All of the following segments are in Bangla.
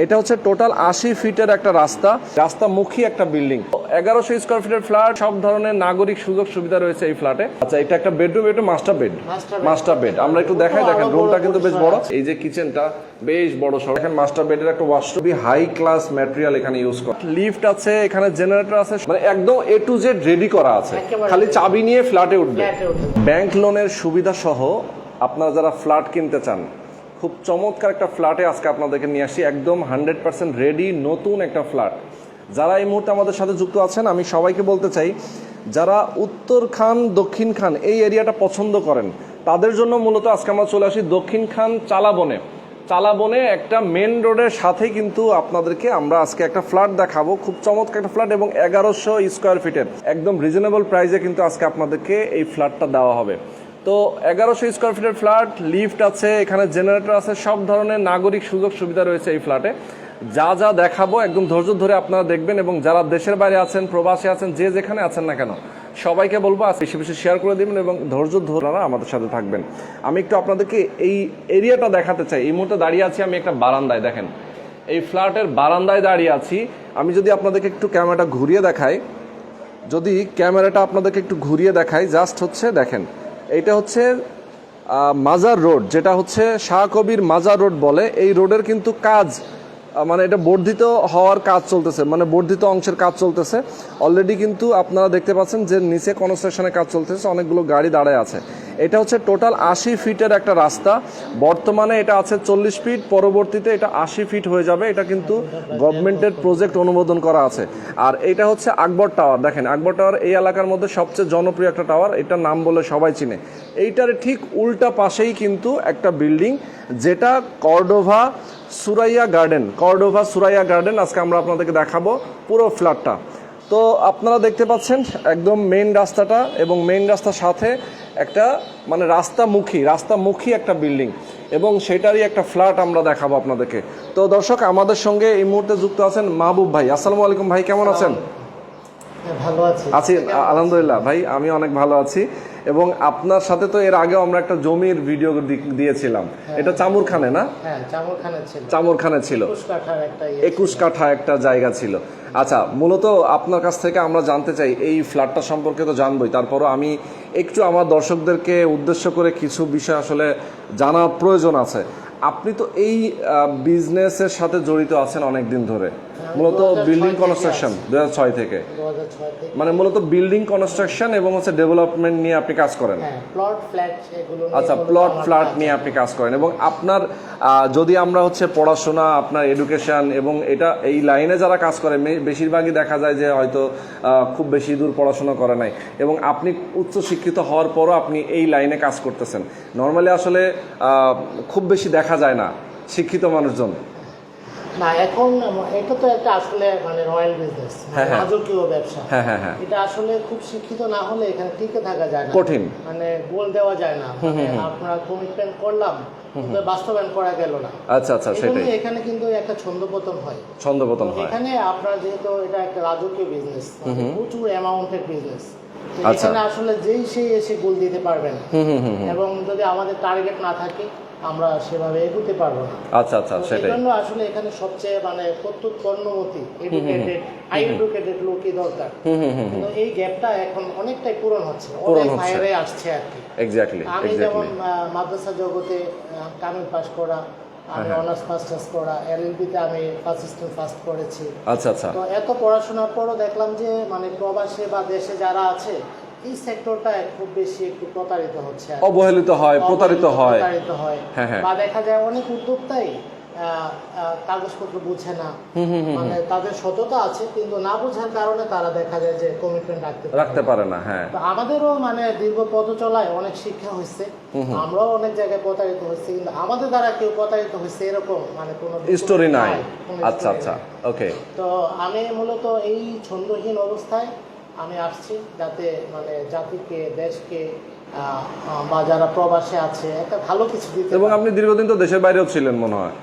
এটা হচ্ছে টোটাল 80 ফিটের একটা রাস্তামুখী একটা বিল্ডিং। 1100 স্কয়ার ফিটের ফ্ল্যাট, সব ধরনের নাগরিক সুযোগ সুবিধা রয়েছে এই ফ্ল্যাটে। আচ্ছা, এটা একটা বেডরুম, এটা মাস্টার বেড। আমরা একটু দেখাই, দেখেন রুমটা কিন্তু বেশ বড়। এই যে কিচেনটা বেশ বড় সড়, দেখেন মাস্টার বেডের একটা ওয়াশরুম, হাই ক্লাস ম্যাটেরিয়াল এখানে ইউজ করা। লিফট আছে, এখানে জেনারেটর আছে, মানে একদম A to Z রেডি করা আছে, খালি চাবি নিয়ে ফ্ল্যাটে উঠবে। ব্যাংক লোনের সুবিধা সহ আপনারা যারা ফ্ল্যাট কিনতে চান, খুব চমৎকার একটা ফ্ল্যাটে আজকে আপনাদেরকে নিয়ে আসি, একদম 100% রেডি নতুন একটা ফ্ল্যাট। যারা এই মুহূর্তে আমাদের সাথে যুক্ত আছেন, আমি সবাইকে বলতে চাই, যারা উত্তর খান দক্ষিণ খান এই এরিয়াটা পছন্দ করেন, তাদের জন্য মূলত আজকে আমরা চলে আসি দক্ষিণ খান চালাবনে একটা মেন রোডের সাথেই কিন্তু আপনাদেরকে আমরা আজকে একটা ফ্ল্যাট দেখাবো, খুব চমৎকার একটা ফ্ল্যাট এবং 1100 স্কয়ার ফিটের একদম রিজনেবল প্রাইসে কিন্তু আজকে আপনাদেরকে এই ফ্ল্যাটটা দেওয়া হবে। তো 1100 স্কয়ার ফিটের ফ্ল্যাট, লিফট আছে, এখানে জেনারেটর আছে, সব ধরনের নাগরিক সুযোগ সুবিধা রয়েছে এই ফ্ল্যাটে। যা দেখাবো একদম ধৈর্য ধরে আপনারা দেখবেন, এবং যারা দেশের বাইরে আছেন, প্রবাসী আছেন, যে যেখানে আছেন না কেন, সবাইকে বলবো বেশি বেশি শেয়ার করে দিবেন এবং ধৈর্য ধরে আমাদের সাথে থাকবেন। আমি একটু আপনাদেরকে এই এরিয়াটা দেখাতে চাই। এই মুহূর্তে দাঁড়িয়ে আছি আমি একটা বারান্দায়, দেখেন এই ফ্ল্যাটের বারান্দায় দাঁড়িয়ে আছি আমি। যদি আপনাদেরকে একটু ক্যামেরাটা ঘুরিয়ে দেখাই, জাস্ট হচ্ছে দেখেন, এইটা হচ্ছে মাজার রোড, যেটা হচ্ছে শাহ কবির মাজার রোড বলে। এই রোডের কিন্তু কাজ, মানে এটা বর্ধিত হওয়ার কাজ চলতেছে, মানে বর্ধিত অংশের কাজ চলতেছে অলরেডি। কিন্তু আপনারা দেখতে পাচ্ছেন যে নিচে কনস্ট্রাকশনের কাজ চলতেছে, অনেকগুলো গাড়ি দাঁড়ায় আছে। এটা হচ্ছে টোটাল 80 ফিটের একটা রাস্তা। বর্তমানে এটা আছে 40 ফিট, পরবর্তীতে এটা 80 ফিট হয়ে যাবে। এটা কিন্তু গভর্নমেন্টের প্রজেক্ট অনুমোদন করা আছে। আর এটা হচ্ছে আকবর টাওয়ার। দেখেন আকবর টাওয়ার এই এলাকার মধ্যে সবচেয়ে জনপ্রিয় একটা টাওয়ার, এটার নাম বলে সবাই চিনে। এইটার ঠিক উল্টা পাশেই কিন্তু একটা বিল্ডিং, যেটা কর্ডোভা সুরাইয়া গার্ডেন। আজকে আমরা আপনাদেরকে দেখাবো পুরো ফ্ল্যাটটা। তো আপনারা দেখতে পাচ্ছেন একদম মেইন রাস্তাটা, এবং মেইন রাস্তার সাথে একটা মানে রাস্তামুখী একটা বিল্ডিং, এবং সেটারই একটা ফ্ল্যাট আমরা দেখাবো আপনাদেরকে। তো দর্শক, আমাদের সঙ্গে এই মুহূর্তে যুক্ত আছেন মাহবুব ভাই। আসসালামু আলাইকুম ভাই, কেমন আছেন? ভালো আছি আলহামদুলিল্লাহ ভাই, আমি অনেক ভালো আছি। এবং আপনার সাথে তো এর আগেও আমরা একটা জমির ভিডিও দিয়েছিলাম, এটা চামুরখানে না? চামুরখানে ছিল, 21 কাঠা একটা জায়গা ছিল। আচ্ছা, মূলত আপনার কাছ থেকে আমরা জানতে চাই, এই ফ্ল্যাটটা সম্পর্কে তো জানবই, তারপরও আমি একটু আমার দর্শকদেরকে উদ্দেশ্য করে কিছু বিষয় আসলে জানা প্রয়োজন আছে। আপনি তো এই বিজনেসের সাথে জড়িত আছেন অনেক দিন ধরে, মূলত বিল্ডিং কনস্ট্রাকশন 2006 থেকে, মানে মূলত বিল্ডিং কনস্ট্রাকশন এবং হচ্ছে ডেভেলপমেন্ট নিয়ে আপনি কাজ করেন। আচ্ছা, প্লট ফ্ল্যাট নিয়ে আপনি কাজ করেন। এবং আপনার যদি আমরা হচ্ছে পড়াশোনা, আপনার এডুকেশন, এবং এটা এই লাইনে যারা কাজ করে বেশিরভাগই দেখা যায় যে হয়তো খুব বেশি দূর পড়াশোনা করে নাই, এবং আপনি উচ্চ শিক্ষিত হওয়ার পরও আপনি এই লাইনে কাজ করতেছেন। নর্মালি আসলে খুব বেশি দেখা যায় না শিক্ষিত মানুষজন। না, এখন এটা তো একটা আসলে মানে রয়্যাল বিজনেস, রাজকীয় ব্যবসা। এটা আসলে খুব শিক্ষিত না হলে এখানে টিকে থাকা যায় না, কঠিন, মানে গোল দেওয়া যায় না। আপনারা কমিটমেন্ট করলাম, বাস্তবায়ন করা গেল না। আচ্ছা, সেটাই। এখানে কিন্তু একটা ছন্দপতন হয়। এখানে আপনার যেহেতু এটা একটা রাজকীয় বিজনেস, প্রচুর অ্যামাউন্টের বিজনেস, এখানে আসলে যেই সেই এসে গোল দিতে পারবেন, এবং যদি আমাদের টার্গেট না থাকে আমরা সেভাবে এগোতে পারবো না। আচ্ছা, সেটাই। এই জন্য আসলে এখানে সবচেয়ে মানে কর্মমতী, হাই এডুকেটেড লোকই দরকার। কিন্তু এই গ্যাপটা এখন অনেকটাই পূরণ হচ্ছে, অনেক হায়ারে আসছে আর কি। এক্স্যাক্টলি। আমি যেমন মাদ্রাসা জগতে কামিল পাস করা, আমি অনার্স মাস্টার্স করা, এলএলবিতে আমি ফার্স্ট করেছি। আচ্ছা। তো এত পড়াশোনার পরও দেখলাম যে মানে প্রবাসে বা দেশে যারা আছে, এই সেক্টরটা খুব বেশি একটু প্রতারিত হচ্ছে, অবহেলিত হয়, প্রতারিত হয়। বা দেখা যায় অনেক উদ্যোক্তাই কাগজপত্র বুঝে না, মানে তাদের সততা আছে কিন্তু না বোঝার কারণে তারা দেখা যায় যে কমিটমেন্ট রাখতে পারে না। তো আমাদেরও মানে দীর্ঘ পথ চলায় অনেক শিক্ষা হয়েছে, আমরাও অনেক জায়গায় প্রতারিত হয়েছে, কিন্তু আমাদের দ্বারা কেউ প্রতারিত হয়েছে এরকম মানে কোনো স্টোরি নাই। আচ্ছা, ওকে। তো আমি মূলত এই ছন্দহীন অবস্থায় আমি আসছি, যাতে মানে জাতিকে, দেশকে বা যারা প্রবাসে আছে একটা ভালো কিছু দিতে এবং আপনি দীর্ঘদিন তো দেশের বাইরেও ছিলেন মনে হয়।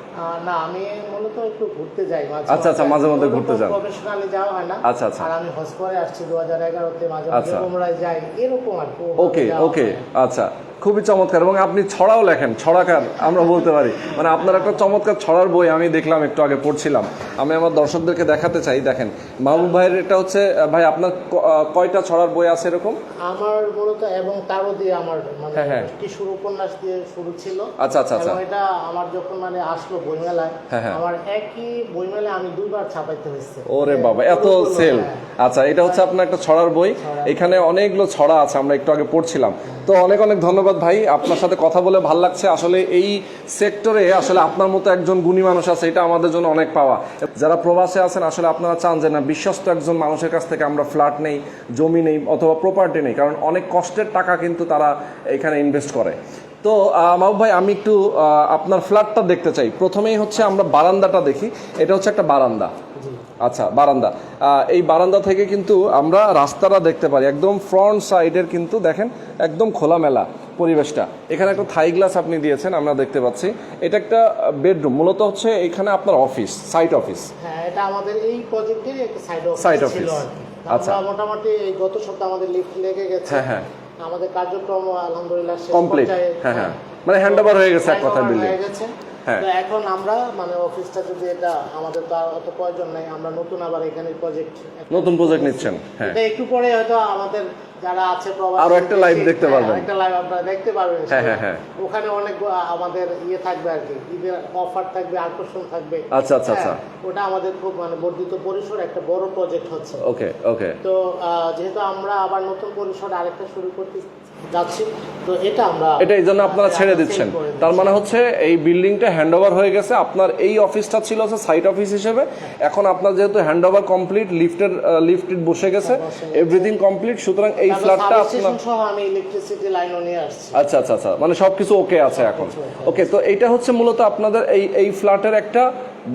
না, আমি মূলত একটু ঘুরতে যাই মাঝে আচ্ছা আচ্ছা, মাঝে মধ্যে ঘুরতে যান। প্রফেশনালি যাওয়া হয় না। আচ্ছা আচ্ছা, আর আমি হজ করে আসছি 2011-তে, মাঝে মাঝে উমরায় যাই, এরকম আর কি। ওকে ওকে, আচ্ছা, খুবই চমৎকার। এবং আপনি ছড়াও লেখেন, ছড়াকার আমরা বলতে পারি। মানে আপনার একটা চমৎকার ছড়ার বই আমি দেখলাম, একটু আগে পড়ছিলাম। আমি আমার দর্শকদেরকে দেখাতে চাই। দেখেন মাহবুব ভাইয়ের এটা হচ্ছে, ভাই আপনার কয়টা ছড়ার বই আছে এরকম? আমার মূলত এবং তারও দিয়ে আমার মানে কিশোর উপন্যাস দিয়ে শুরু ছিল। আচ্ছা আচ্ছা আচ্ছা, এবং এটা আমার যখন মানে আসলো বইমেলায়, আমার একই বইমেলায় আমি 2বার ছাপাইতে হয়েছে। ওরে বাবা, এত সেল! আচ্ছা, এটা হচ্ছে আপনার একটা ছড়ার বই। এখানে অনেকগুলো ছড়া আছে, আমরা একটু আগে পড়ছিলাম। তো অনেক অনেক ধন্যবাদ ভাই, আপনার সাথে কথা বলে ভালো লাগছে। আসলে এই সেক্টরে আসলে আপনার মতো একজন গুণী মানুষ আছে, এটা আমাদের জন্য অনেক পাওয়া। যারা প্রবাসে আছেন, আসলে আপনারা চান যে না, বিশ্বস্ত একজন মানুষের কাছ থেকে আমরা ফ্ল্যাট নেই, জমি নেই অথবা প্রপার্টি নেই, কারণ অনেক কষ্টের টাকা কিন্তু তারা এখানে ইনভেস্ট করে। তো মাহবুব ভাই, আমি একটু আপনার ফ্ল্যাটটা দেখতে চাই। প্রথমেই হচ্ছে আমরা বারান্দাটা দেখি। এটা হচ্ছে একটা বারান্দা। আচ্ছা, বারান্দা। এই বারান্দা থেকে কিন্তু আমরা রাস্তাটা দেখতে পারি, একদম ফ্রন্ট সাইডের কিন্তু দেখেন একদম খোলামেলা পরিবেশটা। এখানে একটা থাই গ্লাস আপনি দিয়েছেন, আমরা দেখতে পাচ্ছি। এটা একটা বেডরুম, মূলত হচ্ছে এখানে আপনার অফিস, সাইট অফিস। হ্যাঁ, এটা আমাদের এই প্রজেক্টের একটা সাইট অফিস ছিল। আচ্ছা, আমরা মোটামুটি এই গত সপ্তাহে আমাদের লিফট লেগে গেছে। হ্যাঁ, আমাদের কার্যক্রম আলহামদুলিল্লাহ শেষ কমপ্লিট। পর্যায়ে। হ্যাঁ, মানে হ্যান্ডওভার হয়ে গেছে এক কথায় বিল্ডিং। তো এখন আমরা মানে অফিসটা যদি এটা আমাদের তো আর অত প্রয়োজন নাই, আমরা নতুন আবার এখানে নতুন প্রজেক্ট নিচ্ছেন। হ্যাঁ, এটা একটু পরে হয়তো আমাদের যারা আছে প্রবাসী আরো একটা লাইভ দেখতে পারবেন, একটা লাইভ আপনারা দেখতে পারবেন। হ্যাঁ, ওখানে অনেক আমাদের থাকবে আর কি, ঈদের অফার থাকবে, আকর্ষণ থাকবে। আচ্ছা আচ্ছা আচ্ছা, ওটা আমাদের খুব মানে বর্ধিত পরিসর একটা বড় প্রজেক্ট হচ্ছে। ওকে ওকে। তো যেহেতু আমরা আবার নতুন পরিসর আরেকটা শুরু করতে যাচ্ছি, তো এটা এই জন্য আপনারা ছেড়ে দিচ্ছেন। তার মানে হচ্ছে এই বিল্ডিংটা হ্যান্ডওভার হয়ে গেছে। আপনার এই অফিসটা ছিল সাইট অফিস হিসেবে, এখন আপনার যেহেতু হ্যান্ডওভার কমপ্লিট, লিফট বসে গেছে, এভরিথিং কমপ্লিট, সুতরাং এই ফ্ল্যাটটা আপনার সহ আমি ইলেকট্রিসিটি লাইনও নিয়ে আসছি। আচ্ছা আচ্ছা আচ্ছা, মানে সবকিছু ওকে আছে এখন। ওকে, তো এইটা হচ্ছে মূলত আপনাদের এই ফ্ল্যাটের একটা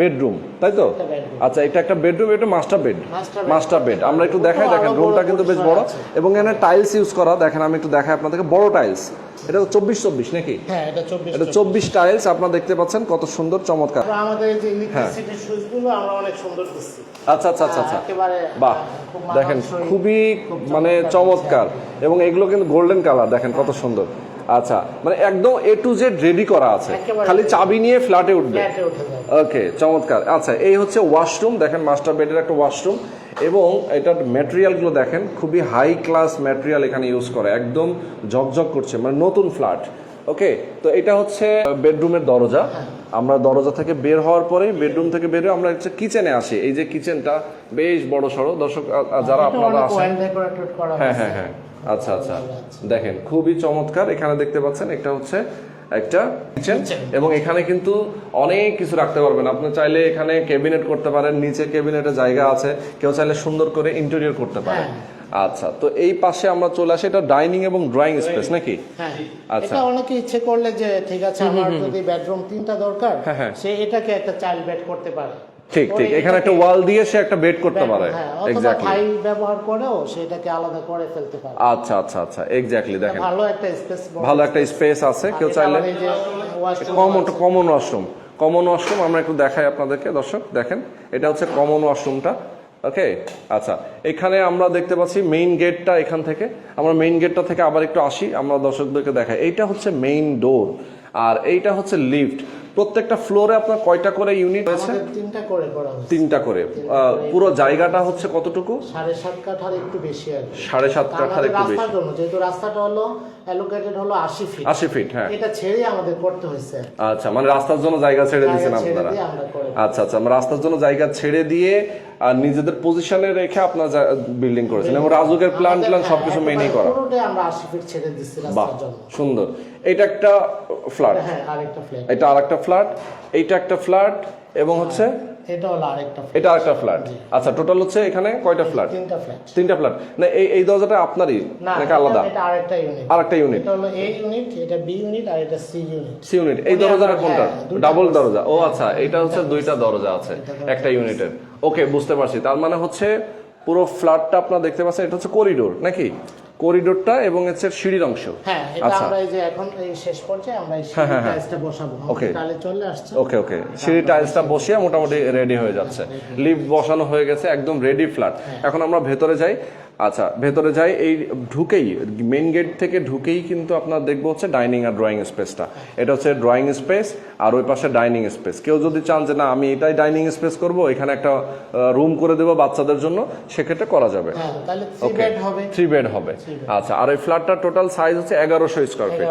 বেডরুম, তাই তো? আচ্ছা, এটা একটা বেডরুম, এটা মাস্টার বেড। আমরা একটু দেখাই, দেখেন রুমটা কিন্তু বেশ বড় এবং এখানে টাইলস ইউজ করা। দেখেন আমি একটু দেখাই আপনাদেরকে, বড় টাইলস। এটা 24 নাকি? হ্যাঁ, এটা 24 টাইলস আপনারা দেখতে পাচ্ছেন, কত সুন্দর চমৎকার। আমাদের এই যে ইলেকট্রিসিটি সুইচগুলো আমরা অনেক সুন্দর দিচ্ছি। আচ্ছা আচ্ছা আচ্ছা আচ্ছা, একেবারে বাহ, দেখেন খুবই মানে চমৎকার। এবং এগুলো কিন্তু গোল্ডেন কালার, দেখেন কত সুন্দর। আচ্ছা, মানে একদম A to Z রেডি করা আছে, খালি চাবি নিয়ে ফ্ল্যাটে উঠবে। ওকে, চমৎকার। আচ্ছা, এই হচ্ছে ওয়াশরুম, দেখেন মাস্টার বেডের একটা ওয়াশরুম। এবং এটার ম্যাটেরিয়ালগুলো দেখেন, খুবই হাই ক্লাস ম্যাটেরিয়াল এখানে ইউজ করে, একদম ঝকঝক করছে, মানে নতুন ফ্ল্যাট। ওকে, তো এটা হচ্ছে বেডরুমের দরজা। আমরা দরজা থেকে বের হওয়ার পরে, বেডরুম থেকে বের হয়ে আমরা হচ্ছে কিচেনে আসি। এই যে কিচেনটা বেশ বড় সড়ো, দর্শক যারা আপনারা আসেন, হ্যাঁ, আচ্ছা আচ্ছা, দেখেন খুবই চমৎকার। এখানে দেখতে পাচ্ছেন এটা হচ্ছে একটা কিচেন, এবং এখানে কিন্তু অনেক কিছু রাখতে পারবেন। আপনি চাইলে এখানে ক্যাবিনেট করতে পারেন, নিচে ক্যাবিনেটের জায়গা আছে, কেউ চাইলে সুন্দর করে ইন্টেরিয়র করতে পারে। আচ্ছা, তো এই পাশে আমরা চলে আসি, এটা ডাইনিং এবং ড্রয়িং স্পেস নাকি? আচ্ছা, এটা অনেকে ইচ্ছে করলে যে ঠিক আছে আমার যদি বেডরুম 3টা দরকার, সে এটাকে একটা চাইল্ড বেড করতে পারে। ঠিক, এখানে একটা ওয়াল দিয়ে সে একটা বেড করতে পারে। এক্স্যাক্টলি, ফাইল ব্যবহার করেও সেটাকে আলাদা করে ফেলতে পারে। আচ্ছা আচ্ছা আচ্ছা, এক্স্যাক্টলি, দেখেন ভালো একটা স্পেস আছে। কেউ চাইলে কমন ওয়াশরুম আমরা একটু দেখাই আপনাদেরকে, দর্শক দেখেন, এটা হচ্ছে কমন ওয়াশরুমটা। ওকে, আচ্ছা, এখানে আমরা দেখতে পাচ্ছি মেইন গেটটা। এখান থেকে আমরা মেইন গেটটা থেকে আবার একটু আসি, আমরা দর্শকদেরকে দেখাই। এইটা হচ্ছে মেইন ডোর, আর এইটা হচ্ছে লিফট। প্রত্যেকটা ফ্লোরে আপনার কয়টা করে ইউনিট আছে? 3টা করে। পুরো জায়গাটা হচ্ছে কতটুকু? 7.5 কাঠার একটু বেশি আর কি। 7.5 কাঠার একটু বেশি, যেহেতু রাস্তাটা হলো অ্যালোকেটেড হলো 80 ফিট। হ্যাঁ, এটা ছেড়ে আমাদের করতে হয়েছে। আচ্ছা, মানে রাস্তার জন্য জায়গা ছেড়ে দিয়েছেন আপনারা? আচ্ছা আচ্ছা, আমরা রাস্তার জন্য জায়গা ছেড়ে দিয়ে আর নিজেদের পজিশনে রেখে আপনারা বিল্ডিং করেছেন, এবং রাজুকের প্ল্যান সবকিছু মেনেই করা। আমরা 80 ফিট ছেড়ে দিচ্ছি রাস্তার জন্য। সুন্দর। এটা একটা ফ্ল্যাট, এটা আরেকটা ফ্ল্যাট, এইটা একটা ফ্ল্যাট, এবং হচ্ছে এটা আরেকটা ফ্ল্যাট। আচ্ছা, টোটাল হচ্ছে এখানে কয়টা ফ্ল্যাট? 3টা ফ্ল্যাট। না, এই দরজাটা আপনারই নাকি আলাদা? আরেকটা ইউনিট। এটা হলো A ইউনিট, এটা B ইউনিট, আর এটা C ইউনিট। এই দরজাটা কোনটা? ডাবল দরজা। ও আচ্ছা, এটা হচ্ছে 2টা দরজা আছে একটা ইউনিটের। ওকে, বুঝতে পারছি। তার মানে হচ্ছে পুরো ফ্ল্যাটটা আপনারা দেখতে পাচ্ছেন, এটা হচ্ছে করিডোর নাকি? করিডোরটা এবং হচ্ছে সিঁড়ির অংশ। হ্যাঁ, এটা আমরা এই যে এখন এই শেষ পর্যায়ে আমরা এই সিঁড়ি টাইলসটা বসাবো। ওকে, টাইলে চলে আসছে। ওকে ওকে, সিঁড়ি টাইলসটা বসিয়ে মোটামুটি রেডি হয়ে যাচ্ছে, লিফট বসানো হয়ে গেছে, একদম রেডি ফ্ল্যাট। এখন আমরা ভেতরে যাই। আচ্ছা, ভেতরে যাই। এই ঢুকেই মেইন গেট থেকে ঢুকেই কিন্তু আপনার দেখবো হচ্ছে ডাইনিং আর ড্রয়িং স্পেসটা। এটা হচ্ছে ড্রয়িং স্পেস আর ওই পাশে ডাইনিং স্পেস। কেউ যদি চান যে না আমি এটাই ডাইনিং স্পেস করব, এখানে একটা রুম করে দেবো বাচ্চাদের জন্য, সেক্ষেত্রে করা যাবে। হ্যাঁ, তাহলে 3 বেড হবে। 3 বেড হবে। আচ্ছা, আর এই ফ্ল্যাটটার টোটাল সাইজ হচ্ছে 1100 স্কয়ার ফিট।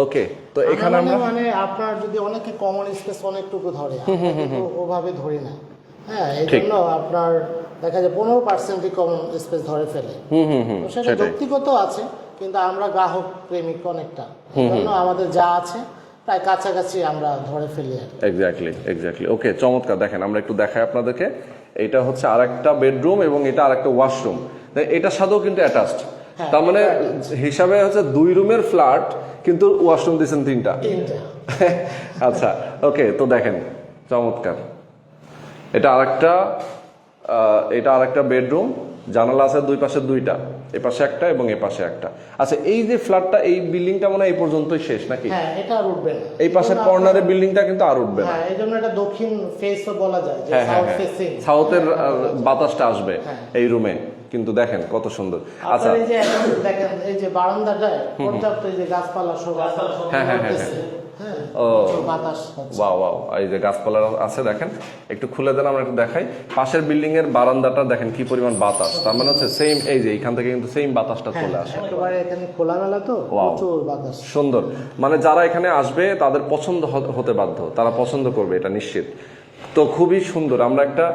ওকে, তো এখানে আমরা মানে আপনার যদি অনেকে কমন স্পেস অনেকটুকু ধরে, আমরা কিন্তু ওভাবে ধরি না। হ্যাঁ, এই জন্য আপনার দেখা যায় 15% কমন স্পেস ধরে ফেলে। তো সেটা ব্যক্তিগত আছে, কিন্তু আমরা গ্রাহক প্রেমিক অনেকটা, এই জন্য আমাদের যা আছে প্রায় কাছাকাছি আমরা ধরে ফেলি। এক্স্যাক্টলি। ওকে, চমৎকার। দেখেন আমরা একটু দেখাই আপনাদেরকে। এটা হচ্ছে আরেকটা বেডরুম এবং এটা আরেকটা ওয়াশরুম। এটার সাথেও কিন্তু অ্যাটাচড। তার মানে হিসাবে হচ্ছে 2 রুমের ফ্ল্যাট, কিন্তু ওয়াশরুম দিয়েছেন 3টা। আচ্ছা, ওকে, তো দেখেন চমৎকার। এটা আরেকটা বেডরুম, জানালা আছে 2 পাশে 2টা, এ পাশে একটা এবং এ পাশে একটা। আচ্ছা, এই যে ফ্ল্যাটটা, এই বিল্ডিংটা মনে হয় এই পর্যন্তই শেষ নাকি? হ্যাঁ, এটা আর উঠবে না। এই পাশের কর্নারের বিল্ডিংটা কিন্তু আর উঠবে না। হ্যাঁ, এই জন্য এটা দক্ষিণ ফেসও বলা যায়, যে সাউথ ফেসিং। সাউথের বাতাসটা আসবে এই রুমে, কিন্তু দেখেন কত সুন্দর। আচ্ছা, এই যে এখন দেখেন এই যে বারান্দাটায় পর্যাপ্ত এই যে গাছপালা সব আছে। ওয়াও, এই যে গাছপালা আছে দেখেন, একটু খুলে দেন আমরা একটু দেখাই। পাশের বিল্ডিং এর বারান্দাটা দেখেন কি পরিমাণ বাতাস, তার মানে হচ্ছে সেম, এই যে এখান থেকে কিন্তু সেম বাতাসটা চলে আসে। একেবারে এখানে খোলামেলা, তো প্রচুর বাতাস, সুন্দর। মানে যারা এখানে আসবে তাদের পছন্দ হতে বাধ্য, তারা পছন্দ করবে, এটা নিশ্চিত। তো খুবই সুন্দর। আমরা একটা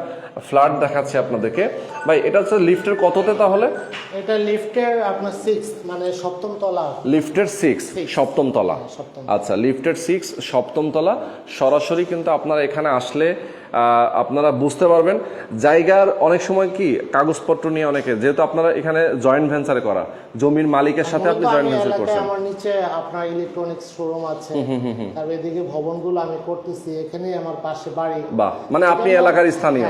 ফ্ল্যাট দেখাচ্ছি আপনাদেরকে। ভাই, এটা হচ্ছে লিফটের কততে তাহলে? এটা লিফটের আপনার 6, মানে 7ম তলা। লিফটের 6, 7ম তলা। আচ্ছা, লিফটের 6, 7ম তলা। সরাসরি কিন্তু আপনারা এখানে আসলে আপনারা বুঝতে পারবেন। জায়গার অনেক সময় কি কাগজপত্র নিয়ে অনেকে, যেহেতু আপনারা এখানে জয়েন্ট ভেঞ্চারে করা, জমির মালিকের সাথে আপনি জয়েন্ট ভেঞ্চার করছেন। আমার নিচে আপনার ইলেকট্রনিক্স শোরুম আছে, তারপর এদিকে ভবনগুলো আমি করতেছি, এখানেই আমার পাশে বাড়ি। বাহ, মানে আপনি এলাকার স্থানীয়।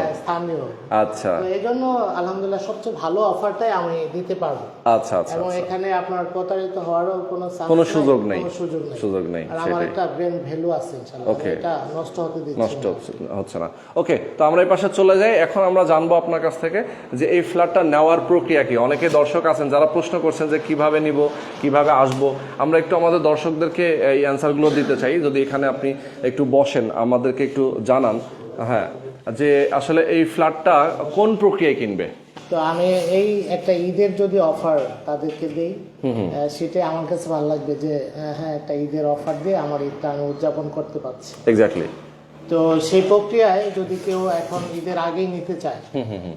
আচ্ছা, তো এইজন্য আলহামদুলিল্লাহ সবচেয়ে ভালো অফারটাই আমি দিতে পারবো। আচ্ছা, এবং এখানে আপনার প্রতারিত হওয়ারও কোনো সুযোগ নেই। আর আমার একটা ব্র্যান্ড ভ্যালু আছে ইনশাআল্লাহ, এটা নষ্ট হচ্ছে না। ওকে, তো আমরা এই পাশে চলে যাই। এখন আমরা জানবো আপনার কাছ থেকে যে এই ফ্ল্যাটটা নেওয়ার প্রক্রিয়া কি। অনেকে দর্শক আছেন যারা প্রশ্ন করছেন যে কিভাবে নিব, কিভাবে আসবো। আমরা একটু আমাদের দর্শকদেরকে এই অ্যান্সারগুলো দিতে চাই। যদি এখানে আপনি একটু বসেন, আমাদেরকে একটু জানান, হ্যাঁ, যে আসলে এই ফ্ল্যাটটা কোন প্রক্রিয়ায় কিনবে। তো আমি এই একটা ঈদের যদি অফার তাদেরকে দিই, সেটাই আমার কাছে ভালো লাগবে, যে হ্যাঁ, একটা ঈদের অফার দিয়ে আমার ঈদটা আমি উদযাপন করতে পারছি। এক্স্যাক্টলি। তো সেই প্রক্রিয়ায় যদি কেউ এখন ঈদের আগেই নিতে চায়,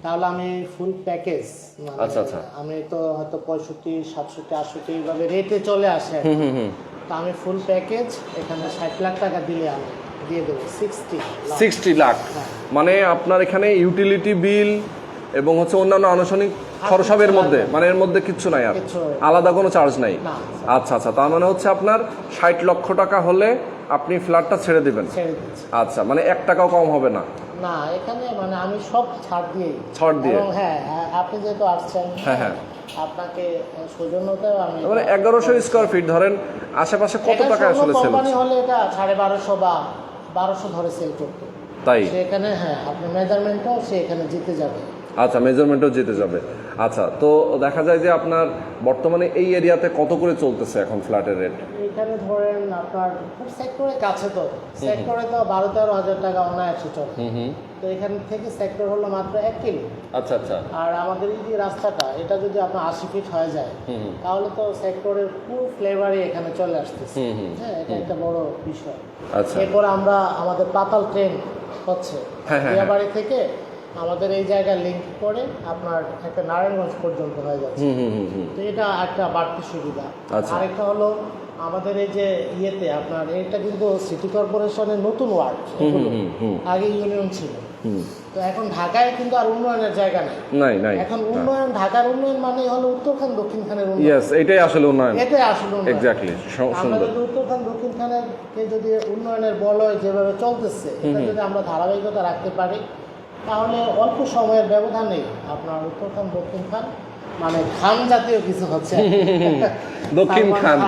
তাহলে আমি ফুল প্যাকেজ, আমি তো হয়তো 65, 67, 68 এইভাবে রেটে চলে আসে। তো আমি ফুল প্যাকেজ এখানে 60 লাখ টাকা দিলে আমি দিয়ে দেবো 60 লাখ। মানে আপনার এখানে ইউটিলিটি বিল এবং হচ্ছে অন্যান্য আনুষঙ্গিক খরচের মধ্যে, মানে এর মধ্যে কিচ্ছু নাই, আর আলাদা কোনো চার্জ নাই। আচ্ছা, তার মানে হচ্ছে আপনার 60 লক্ষ টাকা হলে আপনি ফ্ল্যাটটা ছেড়ে দিবেন। আচ্ছা, মানে 1 টাকাও কম হবে না? না, এখানে মানে আমি সব ছাড় দিয়ে। হ্যাঁ, আপনি যেহেতু আসছেন, হ্যাঁ, আপনাকে সৌজন্যতাও আমি, মানে 1100 স্কয়ার ফিট ধরেন, আশেপাশে কত টাকা আসলে সেল কোম্পানি হলে এটা 1250 বা 1200 ধরে সেল করতে। তাই সেখানে হ্যাঁ, আপনার মেজারমেন্টটাও সেখানে জিতে যাবে। আচ্ছা, মেজারমেন্টও জিতে যাবে। আচ্ছা, তো দেখা যায় যে আপনার বর্তমানে এই এরিয়াতে কত করে চলতেছে এখন ফ্ল্যাটের রেট? এখানে ধরেন আপনার সেক্টরের কাছে, তো সেক্টরে তো 12-13 হাজার টাকা অনায়াসে চলে। তো এখান থেকে সেক্টর হলো মাত্র 1 কিলো। আচ্ছা, আর আমাদের এই যে রাস্তাটা, এটা যদি আপনার 80 ফিট হয়ে যায়, তাহলে তো সেক্টরের পুরো ফ্লেভারই এখানে চলে আসতেছে। হ্যাঁ, এটা একটা বড় বিষয়। আচ্ছা, এরপর আমরা আমাদের পাতাল ট্রেন হচ্ছে বিয়াবাড়ি থেকে আমাদের এই জায়গায় লিঙ্ক করে আপনার একটা নারায়ণগঞ্জ পর্যন্ত হয়ে যাচ্ছে। তো এটা একটা বাড়তি সুবিধা। আরেকটা হলো আমাদের এই যে ইয়েতে আপনার, এটা কিন্তু সিটি কর্পোরেশনের নতুন ওয়ার্ড, আগে ইউনিয়ন ছিল। তো এখন ঢাকায় কিন্তু আর উন্নয়নের জায়গা নাই। এখন উন্নয়ন, ঢাকার উন্নয়ন মানে হলো উত্তরখান দক্ষিণ খানের উন্নয়ন। এটাই আসলে উন্নয়ন। এক্স্যাক্টলি। আমরা যদি উত্তরখান দক্ষিণ খানেরকে যদি উন্নয়নের বলয় যেভাবে চলতেছে, এটা যদি আমরা ধারাবাহিকতা রাখতে পারি, তাহলে অল্প সময়ের ব্যবধানে আপনার উত্তরখান দক্ষিণ খান মানে খান জাতীয় কিছু হচ্ছে দক্ষিণ খান,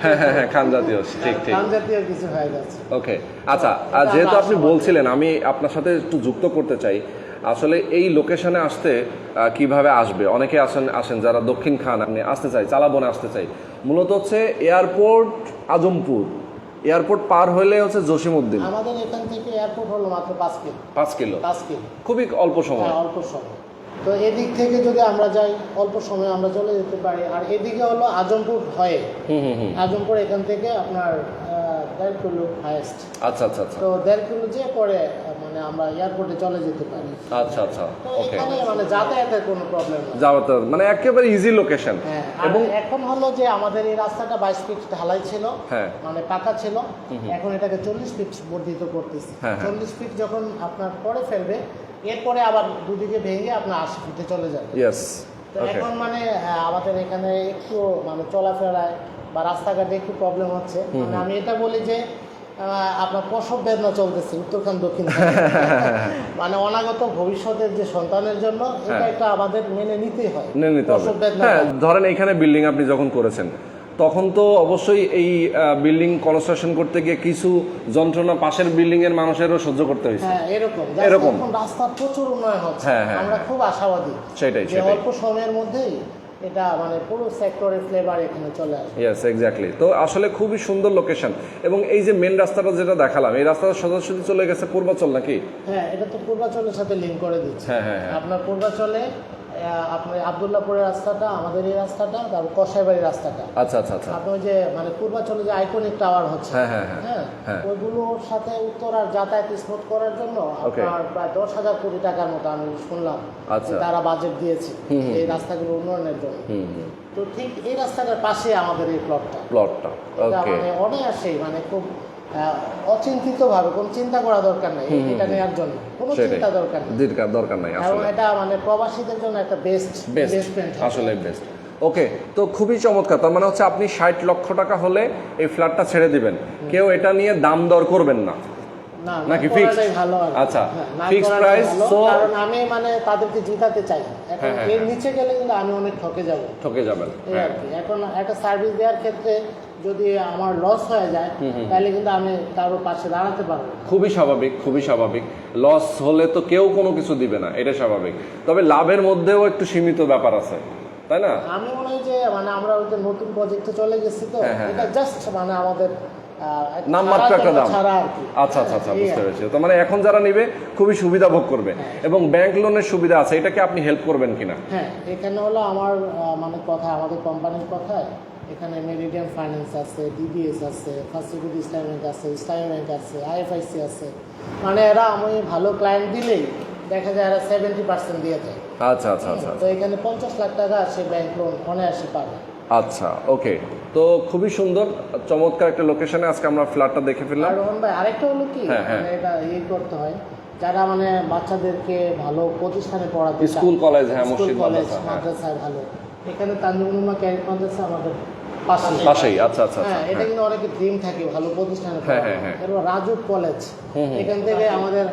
হ্যাঁ হ্যাঁ খান জাতীয়, ঠিক ঠিক। খান জাতীয় কিছু হয়ে যাচ্ছে। ওকে, আচ্ছা, যেহেতু আপনি বলছিলেন, আমি আপনার সাথে একটু যুক্ত করতে চাই, আসলে এই লোকেশনে আসতে কিভাবে আসবে? অনেকে আসেন যারা দক্ষিণ খান আপনি আসতে চাই, চালাবনে আসতে চাই, মূলত হচ্ছে এয়ারপোর্ট আজমপুর, এয়ারপোর্ট পার হলে হচ্ছে জসিমউদ্দিন। আমাদের এখান থেকে এয়ারপোর্ট হলো মাত্র 5 কিলো। 5 কিলো, 5 কিলো, খুবই অল্প সময়। অল্প সময়। তো এদিক থেকে যদি আমরা যাই, অল্প সময়ে আমরা চলে যেতে পারি। আর এদিকে হলো আজমপুর হয়ে, আজমপুর এখান থেকে আপনার 1.5 কিলো হাইয়েস্ট। আচ্ছা আচ্ছা আচ্ছা। তো 1.5 কিলো যে পরে মানে আমরা এয়ারপোর্টে চলে যেতে পারি। আচ্ছা আচ্ছা, তো ওকে। এখানে মানে যাতায়াতের কোনো প্রবলেম নেই। যাওয়াতে মানে একেবারে ইজি লোকেশন। হ্যাঁ, এবং এখন হলো যে আমাদের এই রাস্তাটা 22 ফিট ঢালাই ছিল, হ্যাঁ, মানে পাকা ছিল, এখন এটাকে 40 ফিট বর্ধিত করতেছি। হ্যাঁ, হ্যাঁ। 40 ফিট যখন আপনার পরে ফেলবে, এরপরে আবার দুদিকে ভেঙে আপনার 80 ফিটে চলে যাবে। ইয়েস, তো ওকে। এখন মানে আমাদের এখানে একটু মানে চলাফেরায় বা রাস্তাঘাটে একটু প্রবলেম হচ্ছে। মানে আমি এটা বলি যে আপনার প্রসব বেদনা চলতেছে উত্তরখান দক্ষিণ মানে অনাগত ভবিষ্যতের যে সন্তানের জন্য এটা একটা আমাদের মেনে নিতেই হয়, নিতে হবে। প্রসব বেদনা। হ্যাঁ, ধরেন এখানে বিল্ডিং আপনি যখন করেছেন, তখন তো অবশ্যই এই বিল্ডিং কনস্ট্রাকশন করতে গিয়ে কিছু যন্ত্রণা পাশের বিল্ডিং এর মানুষেরও সহ্য করতে হয়েছে। হ্যাঁ, এরকম এখন রাস্তার প্রচুর উন্নয়ন হচ্ছে। হ্যাঁ, হ্যাঁ, আমরা খুব আশাবাদী সেটাই যে অল্প সময়ের মধ্যেই এটা মানে পুরো সেক্টরের ফ্লেভার এখানে চলে আসবে। Yes, exactly. তো আসলে খুবই সুন্দর লোকেশন। এবং এই যে মেন রাস্তাটা যেটা দেখালাম, এই রাস্তাটা সোজাসুজি চলে গেছে পূর্বাচল নাকি? হ্যাঁ, এটা তো পূর্বাচলের সাথে লিঙ্ক করে দিচ্ছে। হ্যাঁ হ্যাঁ হ্যাঁ। আপনার পূর্বাচলে আপনার আব্দুল্লাহপুরের রাস্তাটা, আমাদের এই রাস্তাটা, তারপর কসাইবাড়ির রাস্তাটা। আচ্ছা আচ্ছা আচ্ছা। আপনি ওই যে মানে পূর্বাচলে যে আইকনিক টাওয়ার হচ্ছে, হ্যাঁ হ্যাঁ হ্যাঁ হ্যাঁ, ওইগুলোর সাথে উত্তরার যাতায়াত স্মুথ করার জন্য আপনার প্রায় 10,000 কোটি টাকার মতো আমি শুনলাম আচ্ছা, তারা বাজেট দিয়েছে এই রাস্তাগুলো উন্নয়নের জন্য। তো ঠিক এই রাস্তাটার পাশে আমাদের এই প্লটটা। ওকে। মানে অনায়াসেই মানে খুব অচিন্তিত ভাবে, কোনো চিন্তা করা দরকার নেই এটা নেওয়ার জন্য, কোনো চিন্তা দরকার নেই, দরকার নাই এবং আসলে। এটা মানে প্রবাসীদের জন্য একটা বেস্ট ইনভেস্টমেন্ট, আসলে বেস্ট। ওকে, তো খুবই চমৎকার। তার মানে হচ্ছে আপনি 60 লক্ষ টাকা হলে এই ফ্ল্যাটটা ছেড়ে দিবেন, কেউ এটা নিয়ে দাম দর করবেন না নাকি ফিক্সড? ভালো। আচ্ছা, ফিক্সড প্রাইস। সো কারণ আমি মানে তাদেরকে জিতাতে চাই, এখন এর নিচে গেলে কিন্তু আমি অনেক ঠকে যাবেন। এই আর কি। এখন একটা সার্ভিস দেওয়ার ক্ষেত্রে যদি আমার লস হয়ে যায়, তাহলে কিন্তু আমি তার পাশে দাঁড়াতে পারবো। খুবই স্বাভাবিক। লস হলে তো কেউ কোনো কিছু দিবে না, এটা স্বাভাবিক। তবে লাভের মধ্যেও একটু সীমিত ব্যাপার আছে, তাই না? আমি মনে হয় যে মানে আমরা ওই যে নতুন প্রজেক্টে চলে গেছি, তো এটা জাস্ট মানে আমাদের নামমাত্র একটা দাম। আচ্ছা আচ্ছা আচ্ছা, বুঝতে পেরেছি। তো মানে এখন যারা নিবে খুবই সুবিধা ভোগ করবে, এবং ব্যাংক লোনের সুবিধা আছে। এটাকে আপনি হেল্প করবেন কিনা? হ্যাঁ, এখানে হলো আমার মানে কথা, আমাদের কোম্পানির কথায় এখানে মেরিডিয়ান ফাইন্যান্স আছে, ডিবিএস আছে, ফার্স্ট সিকিউরিটি ইসলামী ব্যাংক আছে, ইসলামী ব্যাংক আছে, আইএফআইসি আছে। মানে এরা আমি ভালো ক্লায়েন্ট দিলেই দেখা যায় এরা 70% দিয়ে দেয়। আচ্ছা আচ্ছা আচ্ছা। তো এখানে 50 লাখ টাকা সে ব্যাংক লোন অনায়াসে পাবে। আচ্ছা, ওকে। তো খুবই সুন্দর চমৎকার একটা লোকেশনে আজকে আমরা ফ্ল্যাটটা দেখে ফেললাম। আর রোহন ভাই, আরেকটা হলো কি, মানে এটা করতে হয় যারা মানে বাচ্চাদেরকে ভালো প্রতিষ্ঠানে পড়াতে চায়, স্কুল কলেজ, হ্যাঁ, স্কুল মসজিদ, কলেজ মাদ্রাসা, মাদ্রাসায় ভালো। এখানে তানজিমুল ক্যারিট মাদ্রাসা আমাদের পাশেই। আচ্ছা আচ্ছা। হ্যাঁ, এটা কিন্তু অনেকে ড্রিম থাকে ভালো প্রতিষ্ঠানে পড়া। হ্যাঁ। এরপর রাজু কলেজ, এখান থেকে আমাদের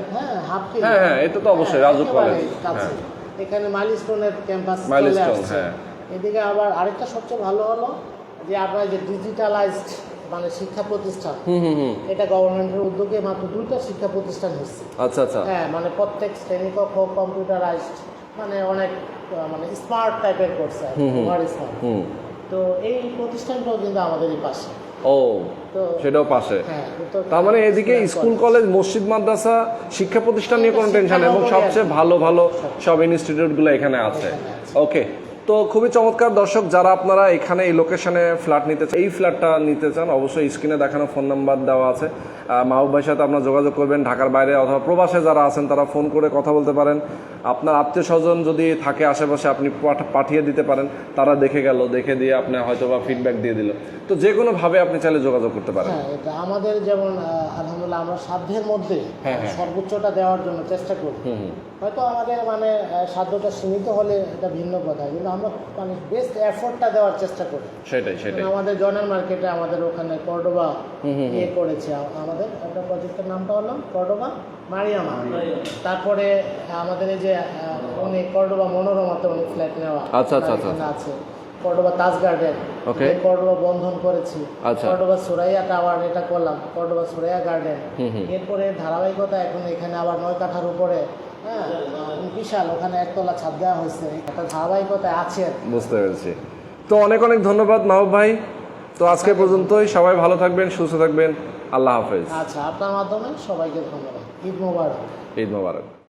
হাফ কিলো। হ্যাঁ, এটা তো অবশ্যই রাজু কলেজ কাছে। এখানে মাইলস্টোনের ক্যাম্পাস চলে মাইলস্টোন, আসছে। হ্যাঁ। এদিকে আবার আরেকটা সবচেয়ে ভালো হলো যে আপনার যে ডিজিটালাইজড মানে শিক্ষা প্রতিষ্ঠান, এটা গভর্নমেন্টের উদ্যোগে মাত্র 2টা শিক্ষা প্রতিষ্ঠান হচ্ছে। আচ্ছা আচ্ছা। হ্যাঁ, মানে প্রত্যেক শ্রেণীকক্ষ কম্পিউটারাইজড, মানে অনেক মানে স্মার্ট টাইপের করছে, ওভার স্মার্ট। তো এই প্রতিষ্ঠানটাও কিন্তু আমাদের এই পাশে। ও, সেটাও পাশে। হ্যাঁ, তার মানে এদিকে স্কুল কলেজ মসজিদ মাদ্রাসা শিক্ষা প্রতিষ্ঠান নিয়ে কোনো টেনশন নেই, এবং সবচেয়ে ভালো সব ইনস্টিটিউটগুলো এখানে আছে। ওকে, তো খুবই চমৎকার। দর্শক, যারা আপনারা এখানে এই লোকেশনে ফ্ল্যাট নিতে চান, এই ফ্ল্যাটটা নিতে চান, অবশ্যই স্ক্রিনে দেখানো ফোন নাম্বার দেওয়া আছে। মাহবুব ভাইয়ের সাথে আপনারা যোগাযোগ করবেন। ঢাকার বাইরে অথবা প্রবাসে যারা আছেন তারা ফোন করে কথা বলতে পারেন। আপনার আত্মীয় স্বজন যদি থাকে আশেপাশে, আপনি পাঠিয়ে দিতে পারেন, তারা দেখে দিয়ে আপনি হয়তো বা ফিডব্যাক দিয়ে দিল। তো যে কোনোভাবে আপনি চাইলে যোগাযোগ করতে পারেন। হ্যাঁ, এটা আমাদের যেমন আলহামদুলিল্লাহ আমরা সাধ্যের মধ্যে সর্বোচ্চটা দেওয়ার জন্য চেষ্টা করি। হয়তো আমাদের মানে সাধ্যটা সীমিত হলে এটা ভিন্ন কথা, কিন্তু আমরা মানে বেস্ট এফোর্টটা দেওয়ার চেষ্টা করি। সেটাই। আমাদের জয়নাল মার্কেটে আমাদের ওখানে কর্ডোবা করেছে, আমাদের একটা প্রজেক্টের নামটা হলো কর্ডোবা মারিয়ামা। তারপরে আমাদের এই যে উনি কর্ডোবা মনোরমাতে উনি ফ্ল্যাট নেওয়া আচ্ছা, আচ্ছা, আচ্ছা। এখানে আছে কর্ডোবা তাজ গার্ডেন, Okay. কর্ডোবা বন্ধন করেছি, আচ্ছা। কর্ডোবা সুরাইয়া টাওয়ার এটা করলাম, কর্ডোবা সুরাইয়া গার্ডেন। এরপরে ধারাবাহিকতা এখন এখানে আবার 9 কাঠার উপরে, হ্যাঁ, বিশাল ওখানে একতলা ছাদ দেওয়া হয়েছে, একটা ধারাবাহিকতা আছে। বুঝতে পেরেছি। তো অনেক অনেক ধন্যবাদ মাহবুব ভাই। তো আজকে পর্যন্তই, সবাই ভালো থাকবেন, সুস্থ থাকবেন। আল্লাহ হাফেজ। আচ্ছা, আপনার মাধ্যমে সবাইকে ধন্যবাদ। ঈদ মোবারক। ঈদ মোবারক।